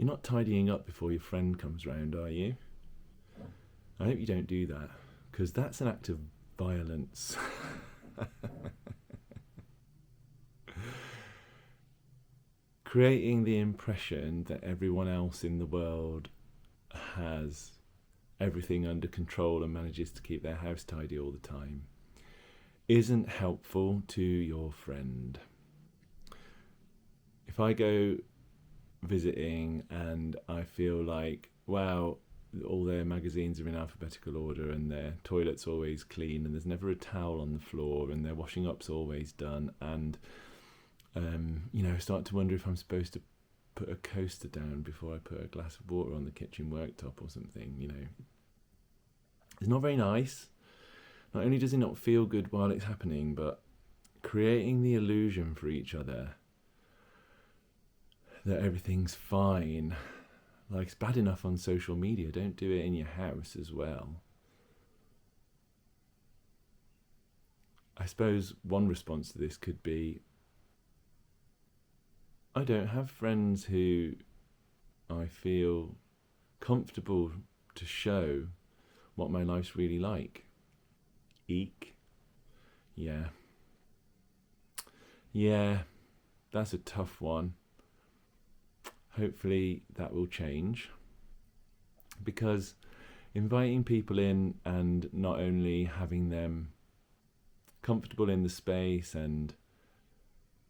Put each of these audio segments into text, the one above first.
You're not tidying up before your friend comes round, are you? I hope you don't do that, because that's an act of violence. Creating the impression that everyone else in the world has everything under control and manages to keep their house tidy all the time isn't helpful to your friend. If I go visiting and I feel like, wow, all their magazines are in alphabetical order and their toilet's always clean and there's never a towel on the floor and their washing up's always done, and start to wonder if I'm supposed to put a coaster down before I put a glass of water on the kitchen worktop or something. It's not very nice. Not only does it not feel good while it's happening, but creating the illusion for each other that everything's fine. Like, it's bad enough on social media. Don't do it in your house as well. I suppose one response to this could be, I don't have friends who I feel comfortable to show what my life's really like. Eek. Yeah, that's a tough one. Hopefully that will change, because inviting people in and not only having them comfortable in the space and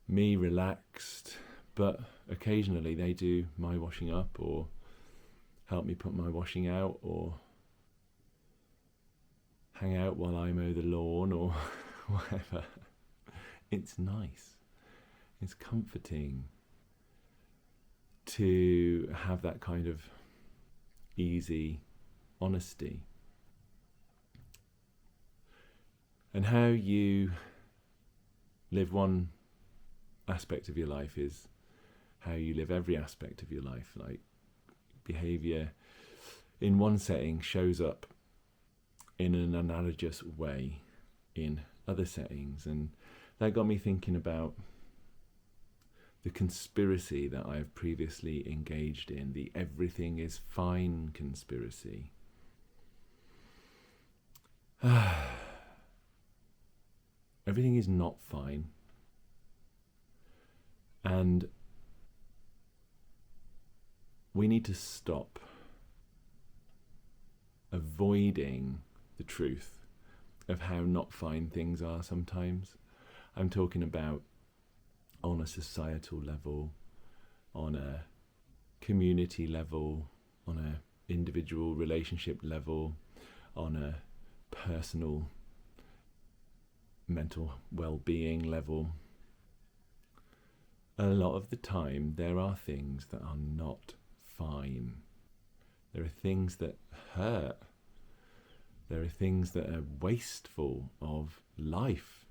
me relaxed, but occasionally they do my washing up or help me put my washing out or hang out while I mow the lawn or whatever. It's nice. It's comforting to have that kind of easy honesty. And how you live one aspect of your life is how you live every aspect of your life. Like, behaviour in one setting shows up in an analogous way in other settings, and that got me thinking about the conspiracy that I've previously engaged in, the everything is fine conspiracy. Everything is not fine. And we need to stop avoiding the truth of how not fine things are sometimes. I'm talking about on a societal level, on a community level, on an individual relationship level, on a personal mental well-being level. A lot of the time there are things that are not fine. There are things that hurt. There are things that are wasteful of life.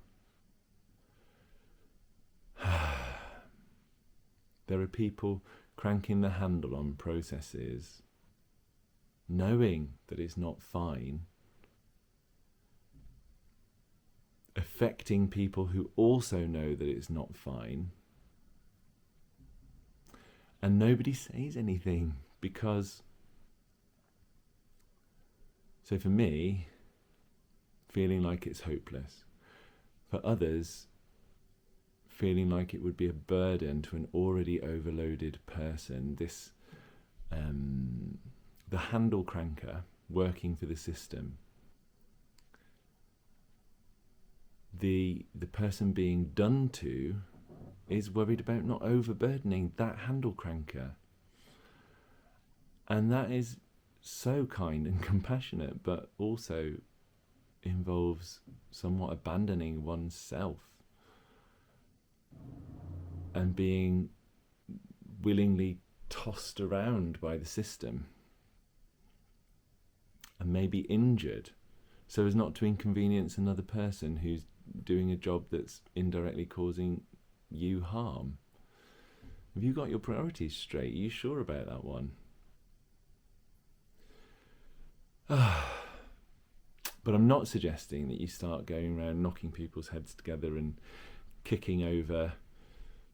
There are people cranking the handle on processes, knowing that it's not fine, affecting people who also know that it's not fine, and nobody says anything because... So for me, feeling like it's hopeless. For others, feeling like it would be a burden to an already overloaded person. This, the handle cranker working for the system. The person being done to is worried about not overburdening that handle cranker. And that is so kind and compassionate, but also involves somewhat abandoning oneself and being willingly tossed around by the system and maybe injured so as not to inconvenience another person who's doing a job that's indirectly causing you harm. Have you got your priorities straight? Are you sure about that one? But I'm not suggesting that you start going around knocking people's heads together and kicking over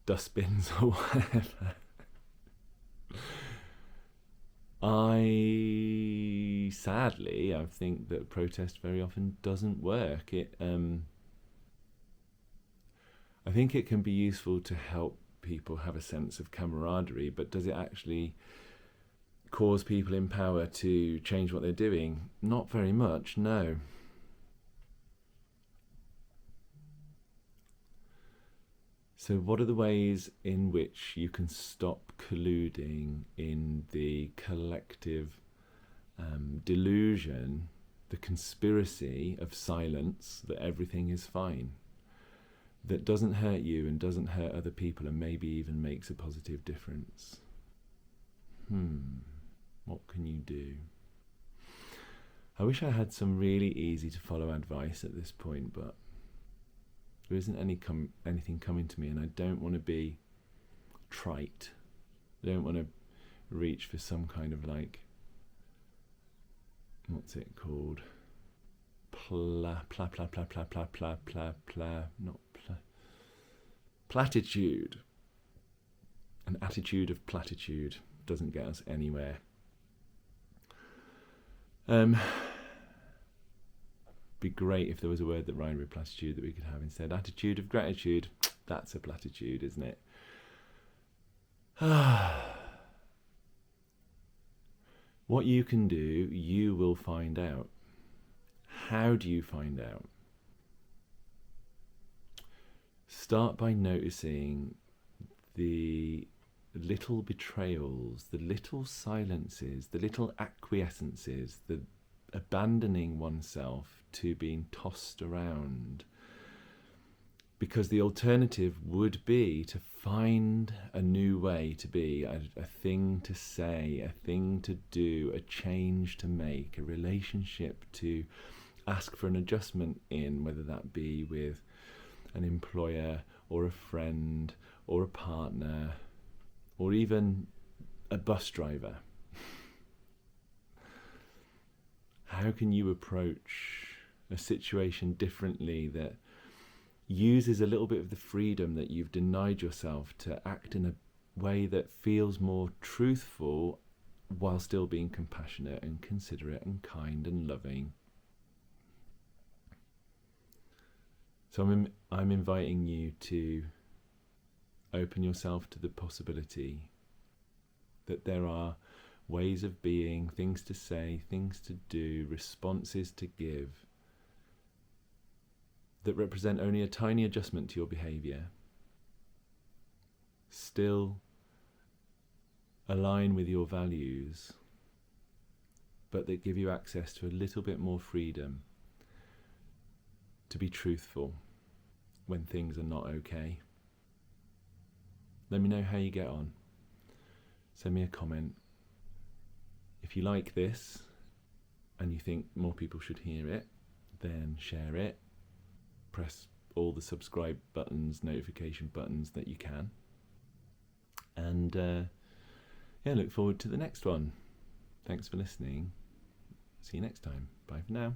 dustbins or whatever. I think that protest very often doesn't work. I think it can be useful to help people have a sense of camaraderie, but does it actually cause people in power to change what they're doing? Not very much, no. So what are the ways in which you can stop colluding in the collective delusion, the conspiracy of silence, that everything is fine, that doesn't hurt you and doesn't hurt other people and maybe even makes a positive difference? What can you do? I wish I had some really easy to follow advice at this point, but there isn't anything coming to me, and I don't want to be trite. I don't want to reach for some kind of what's it called? Platitude. An attitude of platitude doesn't get us anywhere. Be great if there was a word that rhymed with platitude that we could have instead. Attitude of gratitude. That's a platitude, isn't it? What you can do, you will find out. How do you find out? Start by noticing the little betrayals, the little silences, the little acquiescences, the abandoning oneself to being tossed around. Because the alternative would be to find a new way to be, a thing to say, a thing to do, a change to make, a relationship to ask for an adjustment in, whether that be with an employer or a friend or a partner or even a bus driver. How can you approach a situation differently that uses a little bit of the freedom that you've denied yourself to act in a way that feels more truthful while still being compassionate and considerate and kind and loving? So I'm inviting you to open yourself to the possibility that there are ways of being, things to say, things to do, responses to give that represent only a tiny adjustment to your behaviour, still align with your values, but that give you access to a little bit more freedom to be truthful when things are not okay. Let me know how you get on. Send me a comment. If you like this and you think more people should hear it, then share it. Press all the subscribe buttons, notification buttons that you can. And look forward to the next one. Thanks for listening. See you next time. Bye for now.